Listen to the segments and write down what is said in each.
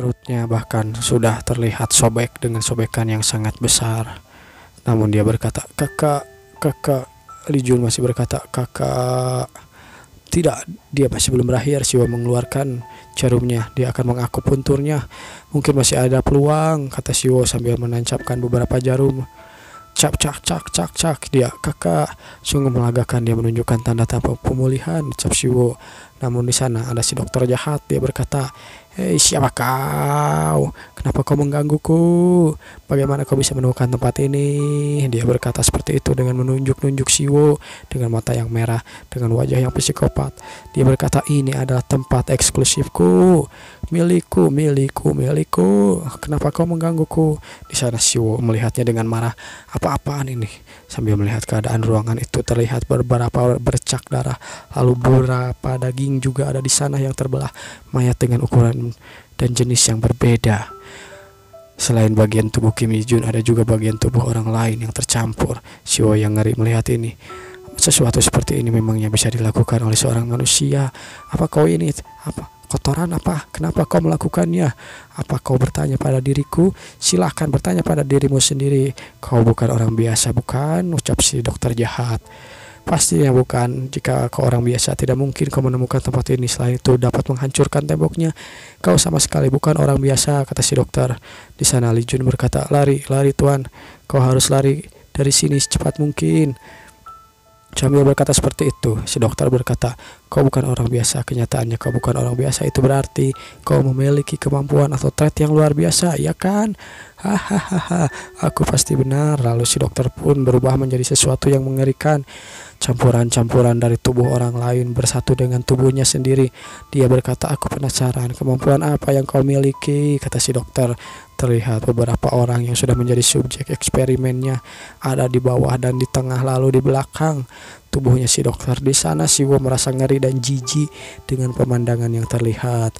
Perutnya bahkan sudah terlihat sobek dengan sobekan yang sangat besar. Namun dia berkata, "Kakak, kakak." Li Jun masih berkata, "Kakak." Tidak, dia masih belum berakhir. Siwa mengeluarkan jarumnya. Dia akan mengakupunturnya. Mungkin masih ada peluang, kata Siwo sambil menancapkan beberapa jarum. Cak cak cak cak cak. Dia, "Kakak." Sungguh melagakan, dia menunjukkan tanda-tanda pemulihan, ucap Siwo. Namun di sana ada si dokter jahat. Dia berkata, "Hei, siapa kau? Kenapa kau menggangguku? Bagaimana kau bisa menemukan tempat ini?" Dia berkata seperti itu dengan menunjuk-nunjuk Siwo dengan mata yang merah, dengan wajah yang psikopat. Dia berkata, "Ini adalah tempat eksklusifku, milikku, milikku, milikku. Kenapa kau menggangguku?" Di sana Siwo melihatnya dengan marah. "Apa-apaan ini?" Sambil melihat keadaan ruangan itu, terlihat beberapa bercak darah, lalu beberapa daging juga ada di sana yang terbelah, mayat dengan ukuran dan jenis yang berbeda. Selain bagian tubuh Kim Hee Jun, ada juga bagian tubuh orang lain yang tercampur. Siwo yang ngeri melihat ini. Sesuatu seperti ini memangnya bisa dilakukan oleh seorang manusia? Apa kau ini? Apa? Kotoran apa? Kenapa kau melakukannya? Apa kau bertanya pada diriku? Silahkan bertanya pada dirimu sendiri. Kau bukan orang biasa, bukan? Ucap si dokter jahat. Pastinya bukan. Jika kau orang biasa, tidak mungkin kau menemukan tempat ini. Selain itu dapat menghancurkan temboknya. Kau sama sekali bukan orang biasa, kata si dokter. Di sana Li Jun berkata, "Lari, lari tuan. Kau harus lari dari sini secepat mungkin." Sambil berkata seperti itu, si dokter berkata, "Kau bukan orang biasa. Kenyataannya kau bukan orang biasa. Itu berarti kau memiliki kemampuan atau trait yang luar biasa, ya kan?" Hahaha, aku pasti benar. Lalu si dokter pun berubah menjadi sesuatu yang mengerikan. Campuran-campuran dari tubuh orang lain bersatu dengan tubuhnya sendiri. Dia berkata, "Aku penasaran, kemampuan apa yang kau miliki?" kata si dokter. Terlihat beberapa orang yang sudah menjadi subjek eksperimennya ada di bawah dan di tengah, lalu di belakang tubuhnya si dokter. Di sana Siwo merasa ngeri dan jijik dengan pemandangan yang terlihat.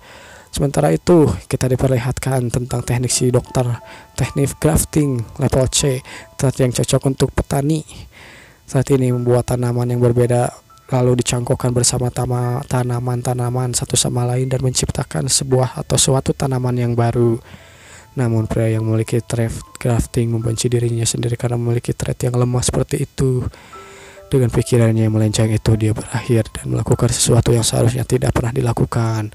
Sementara itu kita diperlihatkan tentang teknik si dokter, teknik grafting level C, teknik yang cocok untuk petani. Saat ini membuat tanaman yang berbeda lalu dicangkokkan bersama tanaman-tanaman satu sama lain dan menciptakan sebuah atau suatu tanaman yang baru. Namun pria yang memiliki trait grafting membenci dirinya sendiri karena memiliki trait yang lemah seperti itu. Dengan pikirannya yang melenceng itu, dia berakhir dan melakukan sesuatu yang seharusnya tidak pernah dilakukan.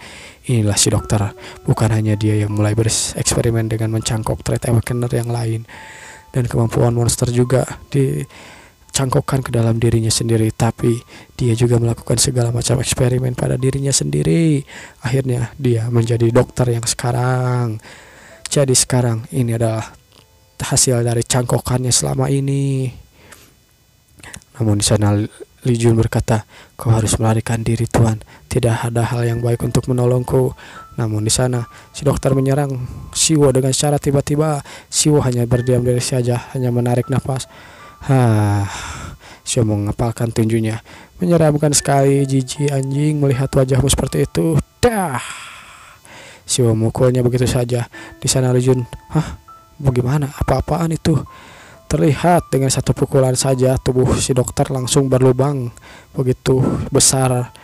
Inilah si dokter. Bukan hanya dia yang mulai bereksperimen dengan mencangkok trait awakener yang lain, dan kemampuan monster juga dicangkokkan ke dalam dirinya sendiri, tapi dia juga melakukan segala macam eksperimen pada dirinya sendiri. Akhirnya dia menjadi dokter yang sekarang. Jadi sekarang ini adalah hasil dari cangkokannya selama ini. Namun di sana Li Jun berkata, "Kau harus melarikan diri tuan. Tidak ada hal yang baik untuk menolongku." Namun di sana si dokter menyerang Siwo dengan secara tiba-tiba. Siwo hanya berdiam diri saja, hanya menarik nafas. Siwo mengepalkan tinjunya. "Menyeramkan sekali, jijik anjing, melihat wajahmu seperti itu." Dah. Siwo memukulnya begitu saja. Di sana Li Jun, bagaimana? Apa-apaan itu?" Terlihat dengan satu pukulan saja tubuh si dokter langsung berlubang begitu besar,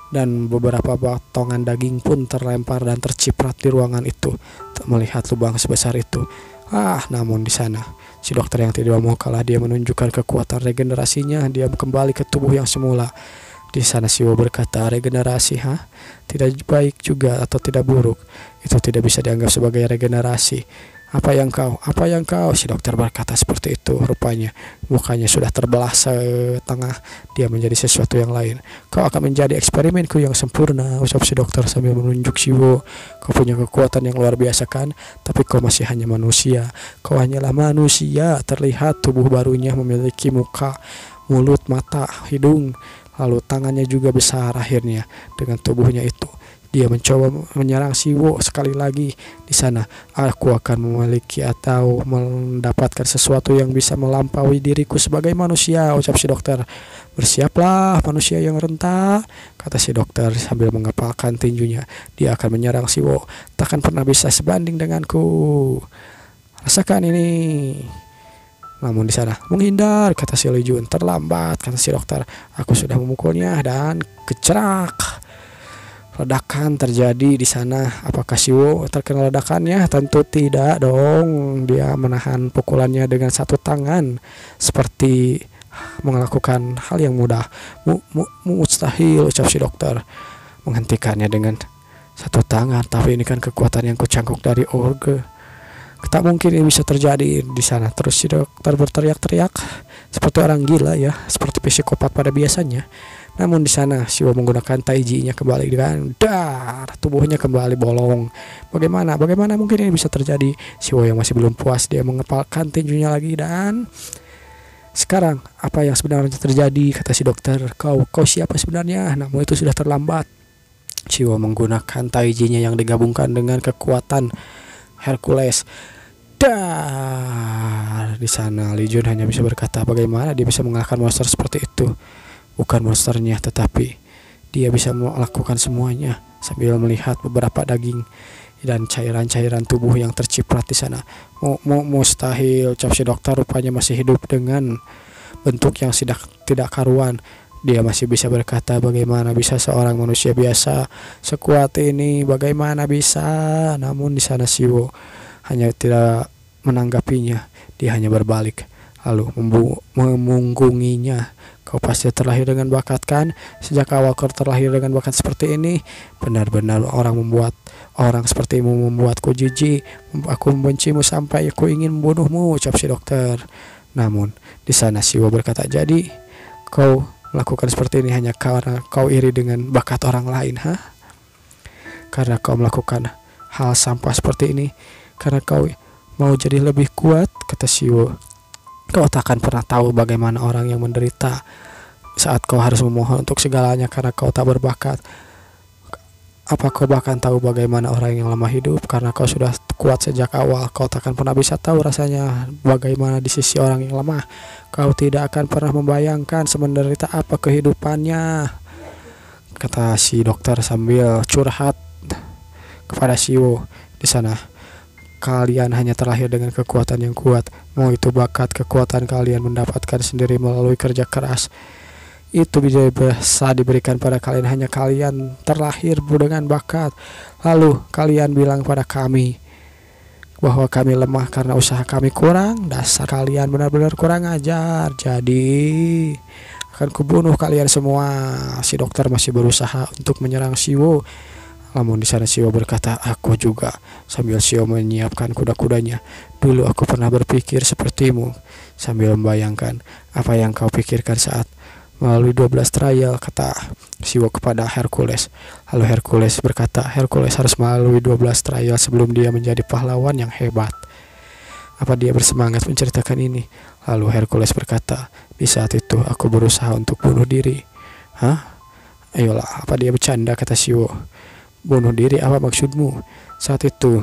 dan beberapa potongan daging pun terlempar dan terciprat di ruangan itu. Melihat lubang sebesar itu, namun di sana si dokter yang tidak mau kalah, dia menunjukkan kekuatan regenerasinya. Dia kembali ke tubuh yang semula. Di sana Siwo berkata, "Regenerasi, tidak baik juga atau tidak buruk. Itu tidak bisa dianggap sebagai regenerasi. Apa yang kau? Si dokter berkata seperti itu. Rupanya mukanya sudah terbelah setengah. Dia menjadi sesuatu yang lain. "Kau akan menjadi eksperimenku yang sempurna," ucap si dokter sambil menunjuk Siwo. "Kau punya kekuatan yang luar biasa kan? Tapi kau masih hanya manusia. Kau hanyalah manusia." Terlihat tubuh barunya memiliki muka, mulut, mata, hidung, lalu tangannya juga besar. Akhirnya dengan tubuhnya itu dia mencoba menyerang Siwo sekali lagi. Di sana, "Aku akan memiliki atau mendapatkan sesuatu yang bisa melampaui diriku sebagai manusia," ucap si dokter. "Bersiaplah manusia yang renta," kata si dokter sambil mengepalkan tinjunya. "Dia akan menyerang Siwo. Takkan pernah bisa sebanding denganku. Rasakan ini." Namun di sana, "Menghindar," kata si Li Jun. "Terlambat," kata si dokter. "Aku sudah memukulnya," dan kecerak. ledakan terjadi di sana. Apakah Siwo terkena ledakannya? Tentu tidak dong. Dia menahan pukulannya dengan satu tangan seperti melakukan hal yang mudah. Mustahil, ucap si dokter, menghentikannya dengan satu tangan. Tapi ini kan kekuatan yang kucangkuk dari orge. Tak mungkin ini bisa terjadi di sana. Terus si dokter berteriak-teriak seperti orang gila ya, seperti psikopat pada biasanya. Namun di sana Siwo menggunakan taijinya kembali dengan dar, tubuhnya kembali bolong. Bagaimana mungkin ini bisa terjadi? Siwo yang masih belum puas, dia mengepalkan tinjunya lagi dan sekarang apa yang sebenarnya terjadi? Kata si dokter. Kau siapa sebenarnya? Namun itu sudah terlambat. Siwo menggunakan taijinya yang digabungkan dengan kekuatan Hercules. Dar, di sana Li Jun hanya bisa berkata, bagaimana dia bisa mengalahkan monster seperti itu? Bukan monsternya, tetapi dia bisa melakukan semuanya sambil melihat beberapa daging dan cairan-cairan tubuh yang terciprat di sana. Mustahil, ucap si dokter, rupanya masih hidup dengan bentuk yang tidak karuan. Dia masih bisa berkata, bagaimana bisa seorang manusia biasa sekuat ini? Bagaimana bisa? Namun di sana Siwo hanya tidak menanggapinya. Dia hanya berbalik lalu memunggunginya. Kau pasti terlahir dengan bakat kan? Sejak awal kau terlahir dengan bakat seperti ini. Benar-benar orang sepertimu membuatku jijik. Aku membencimu sampai aku ingin membunuhmu, ucap si dokter. Namun di sana Siwo berkata, jadi kau melakukan seperti ini hanya karena kau iri dengan bakat orang lain, Karena kau melakukan hal sampah seperti ini karena kau mau jadi lebih kuat, kata Siwo. Kau tak akan pernah tahu bagaimana orang yang menderita saat kau harus memohon untuk segalanya karena kau tak berbakat. Apa kau bahkan tahu bagaimana orang yang lemah hidup? Karena kau sudah kuat sejak awal, kau tak akan pernah bisa tahu rasanya bagaimana di sisi orang yang lemah. Kau tidak akan pernah membayangkan semenderita apa kehidupannya, kata si dokter sambil curhat kepada Siwo. Di sana kalian hanya terlahir dengan kekuatan yang kuat. Mau itu bakat, kekuatan kalian mendapatkan sendiri melalui kerja keras. Itu bisa diberikan pada kalian. Hanya kalian terlahir dengan bakat. Lalu kalian bilang pada kami bahwa kami lemah karena usaha kami kurang. Dasar kalian benar-benar kurang ajar. Jadi akan kubunuh kalian semua. Si dokter masih berusaha untuk menyerang Siwo. Namun di sana Siwo berkata, aku juga, sambil Siwo menyiapkan kuda-kudanya. Dulu aku pernah berpikir sepertimu, sambil membayangkan apa yang kau pikirkan saat melalui 12 trial, kata Siwo kepada Hercules. Lalu Hercules berkata, Hercules harus melalui 12 trial sebelum dia menjadi pahlawan yang hebat. Apa dia bersemangat menceritakan ini? Lalu Hercules berkata, di saat itu aku berusaha untuk bunuh diri. Ayolah, apa dia bercanda, kata Siwo. Bunuh diri, apa maksudmu? Saat itu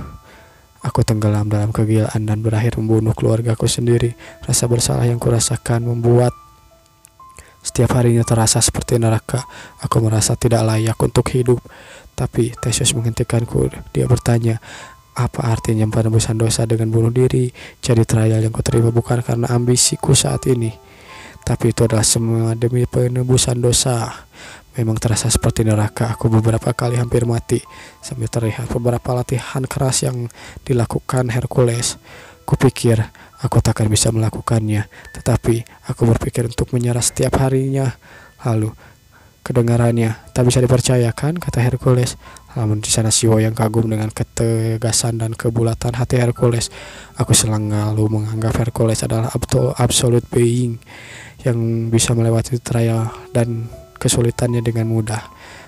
aku tenggelam dalam kegilaan dan berakhir membunuh keluargaku sendiri. Rasa bersalah yang kurasakan membuat setiap harinya terasa seperti neraka. Aku merasa tidak layak untuk hidup. Tapi Theseus menghentikanku. Dia bertanya, apa artinya penebusan dosa dengan bunuh diri? Jadi trial yang kuterima bukan karena ambisiku saat ini, tapi itu adalah semua demi penebusan dosa. Memang terasa seperti neraka. Aku beberapa kali hampir mati sambil terlihat beberapa latihan keras yang dilakukan Hercules. Kupikir aku tak akan bisa melakukannya, tetapi aku berpikir untuk menyerah setiap harinya. Lalu kedengarannya tak bisa dipercayakan, kata Hercules. Namun di sana Siwo yang kagum dengan ketegasan dan kebulatan hati Hercules. Aku selalu menganggap Hercules adalah absolute being yang bisa melewati trial dan kesulitannya dengan mudah.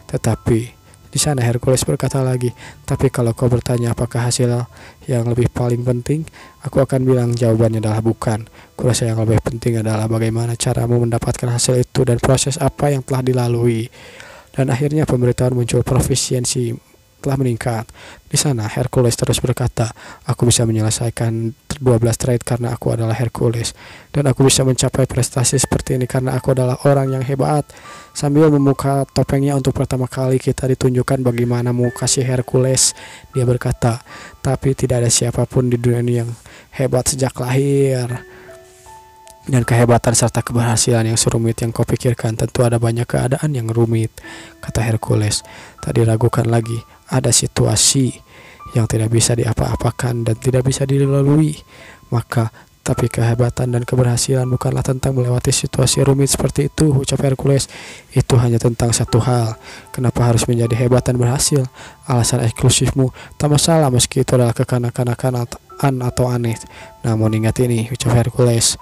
Tetapi di sana Hercules berkata lagi, tapi kalau kau bertanya apakah hasil yang lebih paling penting, aku akan bilang jawabannya adalah bukan. Kurasa yang lebih penting adalah bagaimana caramu mendapatkan hasil itu dan proses apa yang telah dilalui. Dan akhirnya pemberitahuan muncul, profisiensi telah meningkat. Di sana Hercules terus berkata, aku bisa menyelesaikan 12 trade karena aku adalah Hercules, dan aku bisa mencapai prestasi seperti ini karena aku adalah orang yang hebat. Sambil membuka topengnya untuk pertama kali kita ditunjukkan bagaimana muka si Hercules. Dia berkata, tapi tidak ada siapapun di dunia ini yang hebat sejak lahir. Dan kehebatan serta keberhasilan yang serumit yang kau pikirkan, tentu ada banyak keadaan yang rumit, kata Hercules. Tak diragukan lagi, ada situasi yang tidak bisa diapa-apakan dan tidak bisa dilalui. Tapi kehebatan dan keberhasilan bukanlah tentang melewati situasi rumit seperti itu, ucap Hercules. Itu hanya tentang satu hal. Kenapa harus menjadi hebat dan berhasil? Alasan eksklusifmu tak masalah meski itu adalah kekanak-kanakan atau aneh. Namun ingat ini, ucap Hercules.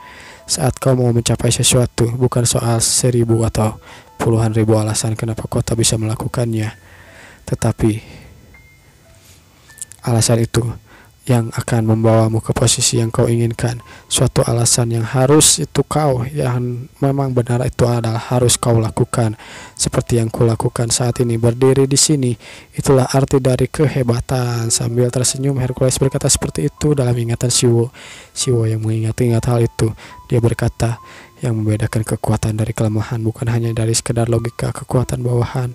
Saat kau mau mencapai sesuatu, bukan soal 1.000 atau puluhan ribu alasan kenapa kau tak bisa melakukannya, tetapi alasan itu yang akan membawamu ke posisi yang kau inginkan. Suatu alasan yang harus itu kau, yang memang benar itu adalah harus kau lakukan. Seperti yang kulakukan saat ini, berdiri di sini. Itulah arti dari kehebatan. Sambil tersenyum, Hercules berkata seperti itu dalam ingatan Siwo. Siwo yang mengingat-ingat hal itu. Dia berkata, yang membedakan kekuatan dari kelemahan bukan hanya dari sekedar logika kekuatan bawahan.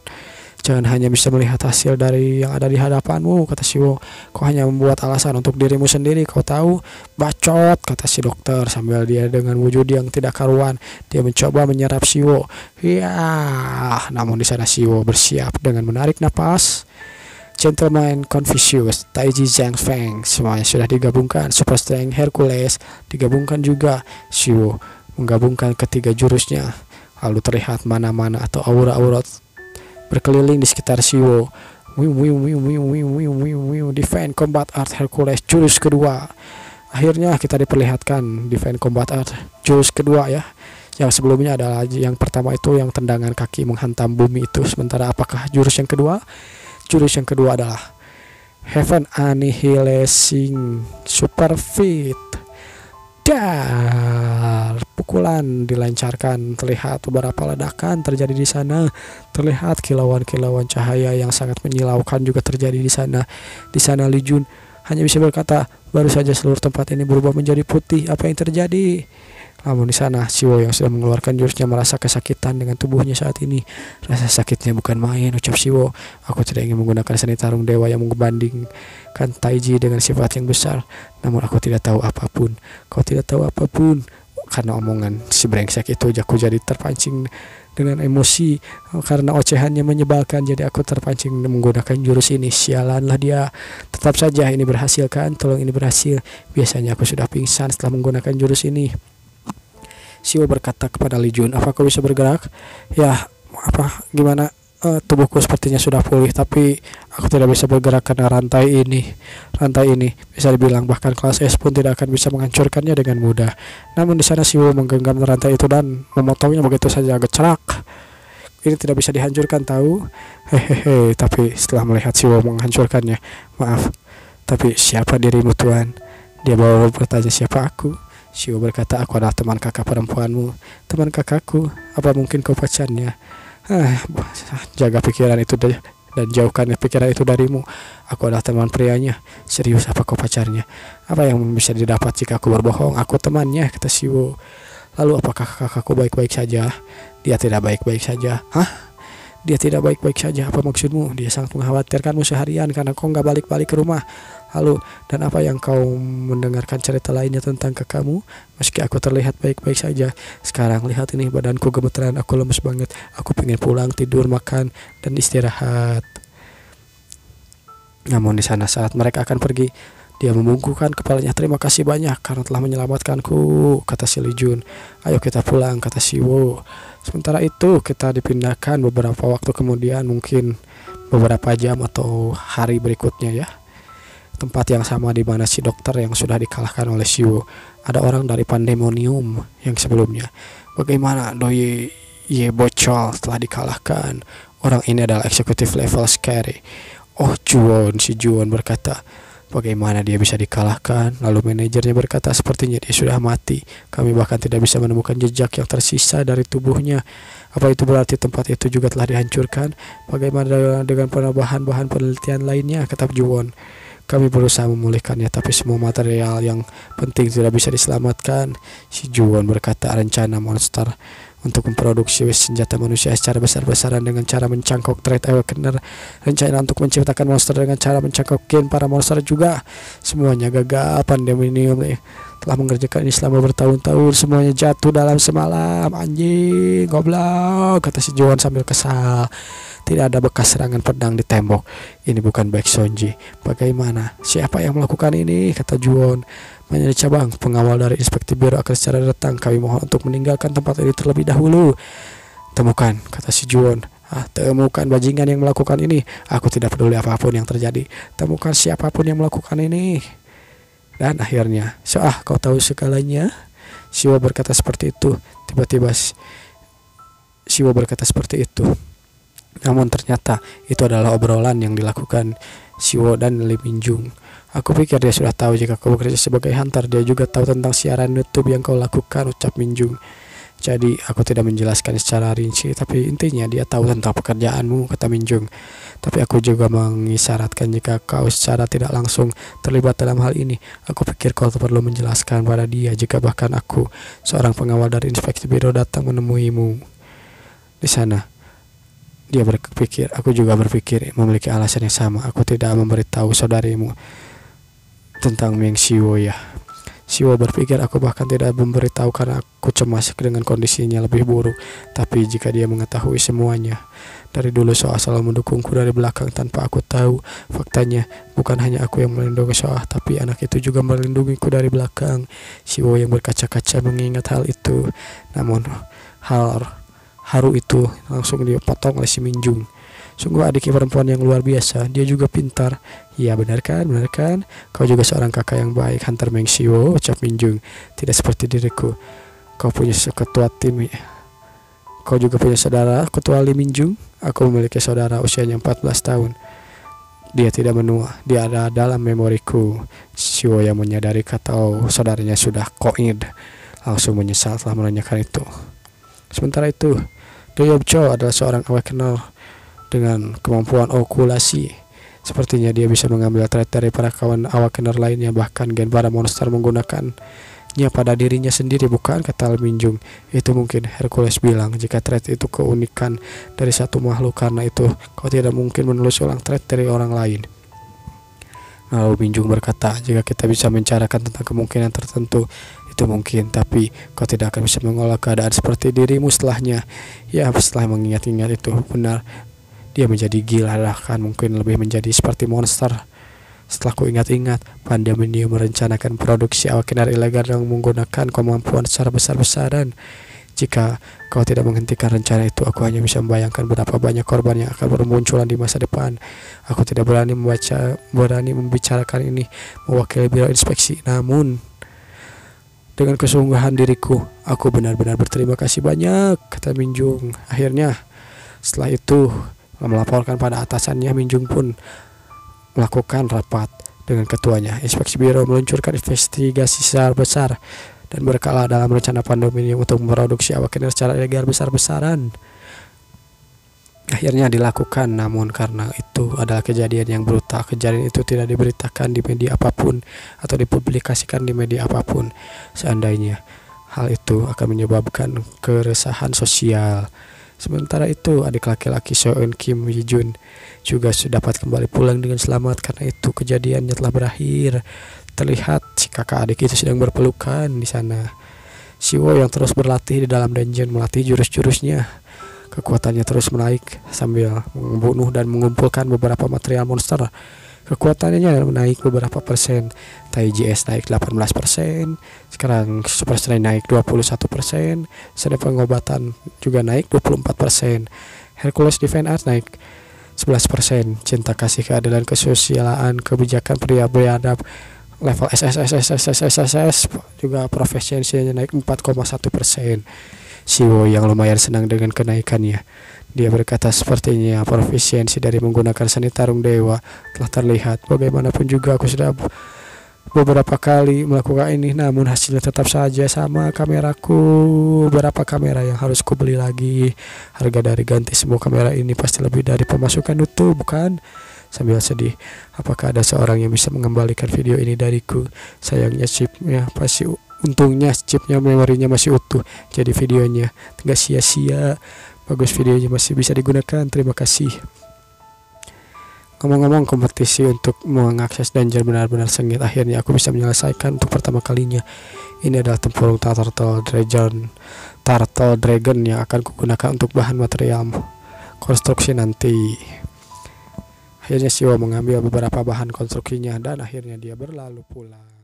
Jangan hanya bisa melihat hasil dari yang ada di hadapanmu, kata Siwo. Kau hanya membuat alasan untuk dirimu sendiri. Kau tahu, bacot, kata si dokter sambil dia dengan wujud yang tidak karuan. Dia mencoba menyerap Siwo. Ya, namun di sana Siwo bersiap dengan menarik napas. Gentleman Confucius, Taiji Zhang Feng, semuanya sudah digabungkan. Super Strength Hercules digabungkan juga. Siwo menggabungkan ketiga jurusnya. Lalu terlihat mana-mana atau aura-aura berkeliling di sekitar Siwo. Defense Combat Art Hercules jurus kedua. Akhirnya kita diperlihatkan Defense Combat Art jurus kedua ya. Yang sebelumnya adalah yang pertama itu yang tendangan kaki menghantam bumi itu. Sementara apakah jurus yang kedua? Jurus yang kedua adalah Heaven Annihilation Super Fit. Dar, pukulan dilancarkan, terlihat beberapa ledakan terjadi di sana, terlihat kilauan-kilauan cahaya yang sangat menyilaukan juga terjadi di sana. Di sana Li Jun hanya bisa berkata, baru saja seluruh tempat ini berubah menjadi putih, apa yang terjadi? Namun di sana Siwo yang sudah mengeluarkan jurusnya merasa kesakitan dengan tubuhnya saat ini. Rasa sakitnya bukan main, ucap Siwo. Aku tidak ingin menggunakan seni tarung dewa yang membandingkan Taiji dengan sifat yang besar. Namun aku tidak tahu apapun. Kau tidak tahu apapun. Karena omongan si brengsek itu, aku jadi terpancing dengan emosi. Karena ocehannya menyebalkan, jadi aku terpancing menggunakan jurus ini. Sialanlah dia. Tetap saja ini berhasil kan? Tolong ini berhasil. Biasanya aku sudah pingsan setelah menggunakan jurus ini. Siwo berkata kepada Li Jun, apa kau bisa bergerak? Ya, gimana? Tubuhku sepertinya sudah pulih, tapi aku tidak bisa bergerak karena rantai ini bisa dibilang bahkan kelas S pun tidak akan bisa menghancurkannya dengan mudah. Namun di sana Siwo menggenggam rantai itu dan memotongnya begitu saja, gecerak. Ini tidak bisa dihancurkan, tahu? Hehehe. Tapi setelah melihat Siwo menghancurkannya, maaf, tapi siapa dirimu tuan? Dia bawa bertanya siapa aku. Siwo berkata, aku adalah teman kakak perempuanmu. Teman kakakku? Apa mungkin kau pacarnya? Jaga pikiran itu dan jauhkan pikiran itu darimu. Aku adalah teman prianya. Serius, apa kau pacarnya? Apa yang bisa didapat jika aku berbohong? Aku temannya, kata Siwo. Lalu apakah kakakku baik-baik saja? Dia tidak baik-baik saja. Hah? Dia tidak baik-baik saja, apa maksudmu? Dia sangat mengkhawatirkanmu seharian karena kau nggak balik-balik ke rumah. Lalu, dan apa yang kau mendengarkan cerita lainnya tentang kakakmu? Meski aku terlihat baik-baik saja, sekarang lihat ini, badanku gemeteran, aku lemes banget. Aku pengen pulang, tidur, makan, dan istirahat. Namun di sana saat mereka akan pergi, dia membungkukkan kepalanya. Terima kasih banyak karena telah menyelamatkanku, kata si Li Jun. Ayo kita pulang, kata Siwo. Sementara itu kita dipindahkan beberapa waktu kemudian, mungkin beberapa jam atau hari berikutnya ya. Tempat yang sama di mana si dokter yang sudah dikalahkan oleh Siwo. Ada orang dari Pandemonium yang sebelumnya. Bagaimana Doi Ye Bocol telah dikalahkan? Orang ini adalah eksekutif level Scary. Oh Juwon, si Juwon berkata, bagaimana dia bisa dikalahkan? Lalu manajernya berkata, sepertinya dia sudah mati. Kami bahkan tidak bisa menemukan jejak yang tersisa dari tubuhnya. Apa itu berarti tempat itu juga telah dihancurkan? Bagaimana dengan bahan-bahan penelitian lainnya? Kata Juwon. Kami berusaha memulihkannya, tapi semua material yang penting tidak bisa diselamatkan. Si Juwon berkata, rencana monster untuk memproduksi senjata manusia secara besar-besaran dengan cara mencangkok Threat Awakener, rencana untuk menciptakan monster dengan cara mencangkok gen para monster juga. Semuanya gagal. Pandemonium telah mengerjakan ini selama bertahun-tahun, semuanya jatuh dalam semalam. Anjing, goblok, kata si Juwon sambil kesal. Tidak ada bekas serangan pedang di tembok. Ini bukan Baek Sonji. Bagaimana? Siapa yang melakukan ini? Kata Juwon. Menjadi cabang pengawal dari Inspektur Biro akan secara datang. Kami mohon untuk meninggalkan tempat ini terlebih dahulu. Temukan, kata si Juwon. Temukan bajingan yang melakukan ini. Aku tidak peduli apapun yang terjadi. Temukan siapapun yang melakukan ini. Dan akhirnya, kau tahu segalanya. Siwo berkata seperti itu. Tiba-tiba Siwo berkata seperti itu. Namun ternyata itu adalah obrolan yang dilakukan Siwo dan Lee Minjung. Aku pikir dia sudah tahu jika kau bekerja sebagai hunter. Dia juga tahu tentang siaran YouTube yang kau lakukan, ucap Minjung. Jadi aku tidak menjelaskan secara rinci, tapi intinya dia tahu tentang pekerjaanmu, kata Minjung. Tapi aku juga mengisyaratkan jika kau secara tidak langsung terlibat dalam hal ini. Aku pikir kau perlu menjelaskan pada dia jika bahkan aku, seorang pengawal dari Inspektur Biro, datang menemuimu di sana. Dia berpikir, aku juga berpikir memiliki alasan yang sama. Aku tidak memberitahu saudarimu tentang Meng Siwo ya. Siwo berpikir aku bahkan tidak memberitahu karena aku cemas dengan kondisinya lebih buruk. Tapi jika dia mengetahui semuanya dari dulu, Soa selalu mendukungku dari belakang tanpa aku tahu. Faktanya bukan hanya aku yang melindungi Soa, tapi anak itu juga melindungiku dari belakang. Siwo yang berkaca-kaca mengingat hal itu. Namun haru itu langsung dipotong oleh si Minjung. Sungguh adiknya perempuan yang luar biasa. Dia juga pintar. Ya, benar kan? Benar kan? Kau juga seorang kakak yang baik, Hunter Meng Siwo, ucap Minjung. Tidak seperti diriku. Kau punya ketua tim. Kau juga punya saudara, ketua Lee Minjung. Aku memiliki saudara usianya 14 tahun. Dia tidak menua. Dia ada dalam memoriku. Siwo yang menyadari kata saudaranya sudah koid langsung menyesal setelah menanyakan itu. Sementara itu, Doyob Cho adalah seorang awakener dengan kemampuan okulasi. Sepertinya dia bisa mengambil trait dari para kawan awakener lainnya, bahkan gen para monster menggunakannya pada dirinya sendiri, bukan? Kata Minjung. Itu mungkin, Hercules bilang. Jika trait itu keunikan dari satu makhluk, karena itu kau tidak mungkin menulis ulang trait dari orang lain. Lalu Minjung berkata, jika kita bisa membicarakan tentang kemungkinan tertentu, itu mungkin, tapi kau tidak akan bisa mengolah keadaan seperti dirimu setelahnya. Ya, setelah mengingat-ingat itu, benar, dia menjadi gila, bahkan mungkin lebih menjadi seperti monster. Setelah ku ingat-ingat, Pandemonium merencanakan produksi awakener ilegal yang menggunakan kemampuan secara besar-besaran. Jika kau tidak menghentikan rencana itu, aku hanya bisa membayangkan berapa banyak korban yang akan bermunculan di masa depan. Aku tidak berani membicarakan ini mewakili Biro Inspeksi, namun dengan kesungguhan diriku, aku benar-benar berterima kasih banyak, kata Minjung. Akhirnya, setelah itu, melaporkan pada atasannya, Minjung pun melakukan rapat dengan ketuanya. Inspeksi Biro meluncurkan investigasi secara besar dan berkala dalam rencana Pandemonium untuk memproduksi awakener secara ilegal besar-besaran. Akhirnya dilakukan, namun karena itu adalah kejadian yang brutal, kejadian itu tidak diberitakan di media apapun atau dipublikasikan di media apapun. Seandainya hal itu akan menyebabkan keresahan sosial. Sementara itu, adik laki-laki Seon Kim Hee-jun juga dapat kembali pulang dengan selamat. Karena itu kejadiannya telah berakhir. Terlihat si kakak adik itu sedang berpelukan di sana. Siwo yang terus berlatih di dalam dungeon, melatih jurus-jurusnya. Kekuatannya terus menaik sambil membunuh dan mengumpulkan beberapa material monster. Kekuatannya naik beberapa persen. Taiji S naik 18%. Sekarang Super Strength naik 21%. Sedang pengobatan juga naik 24%. Hercules Defense Art naik 11%. Cinta kasih, keadilan, kesusilaan, kebijakan pria beradab level SSSSSSSS juga profesiensinya naik 4,1%. Siwo yang lumayan senang dengan kenaikannya. Dia berkata sepertinya profesiensi dari menggunakan seni tarung dewa telah terlihat. Bagaimanapun juga aku sudah beberapa kali melakukan ini, namun hasilnya tetap saja sama kameraku. Berapa kamera yang harus kubeli lagi? Harga dari ganti semua kamera ini pasti lebih dari pemasukan YouTube, bukan? Sambil sedih, apakah ada seorang yang bisa mengembalikan video ini dariku? Sayangnya chipnya pasti Untungnya chipnya, memorinya masih utuh, jadi videonya nggak sia-sia, bagus, videonya masih bisa digunakan. Terima kasih. Ngomong-ngomong, kompetisi untuk mengakses dungeon benar-benar sengit. Akhirnya aku bisa menyelesaikan untuk pertama kalinya. Ini adalah tempurung Turtle Dragon yang akan kugunakan untuk bahan material konstruksi nanti. Akhirnya Siwa mengambil beberapa bahan konstruksinya dan akhirnya dia berlalu pulang.